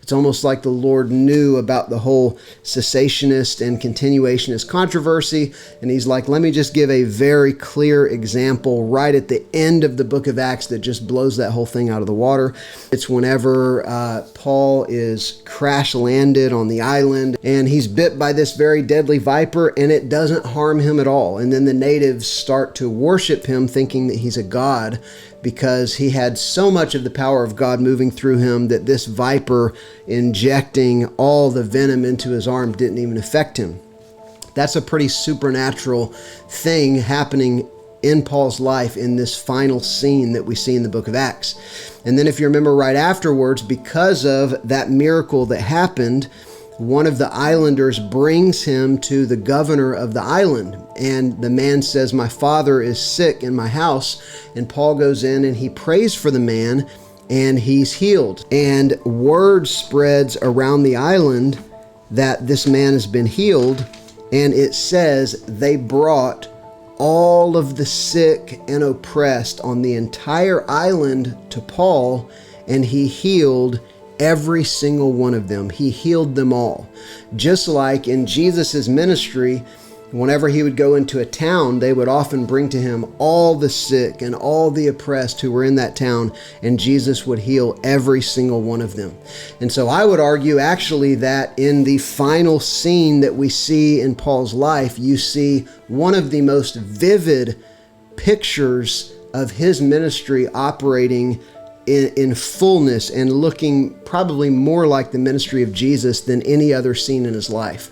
It's almost like the Lord knew about the whole cessationist and continuationist controversy, and he's like, let me just give a very clear example right at the end of the book of Acts that just blows that whole thing out of the water. It's whenever Paul is crash landed on the island, and he's bit by this very deadly viper, and it doesn't harm him at all. And then the natives start to worship him, thinking that he's a god, because he had so much of the power of God moving through him that this viper injecting all the venom into his arm didn't even affect him. That's a pretty supernatural thing happening in Paul's life in this final scene that we see in the book of Acts. And then if you remember right afterwards, because of that miracle that happened, one of the islanders brings him to the governor of the island. And the man says, my father is sick in my house. And Paul goes in and he prays for the man and he's healed. And word spreads around the island that this man has been healed. And it says they brought all of the sick and oppressed on the entire island to Paul, and he healed every single one of them. He healed them all. Just like in Jesus's ministry, whenever he would go into a town, they would often bring to him all the sick and all the oppressed who were in that town, and Jesus would heal every single one of them. And so I would argue actually that in the final scene that we see in Paul's life, you see one of the most vivid pictures of his ministry operating in fullness and looking probably more like the ministry of Jesus than any other scene in his life.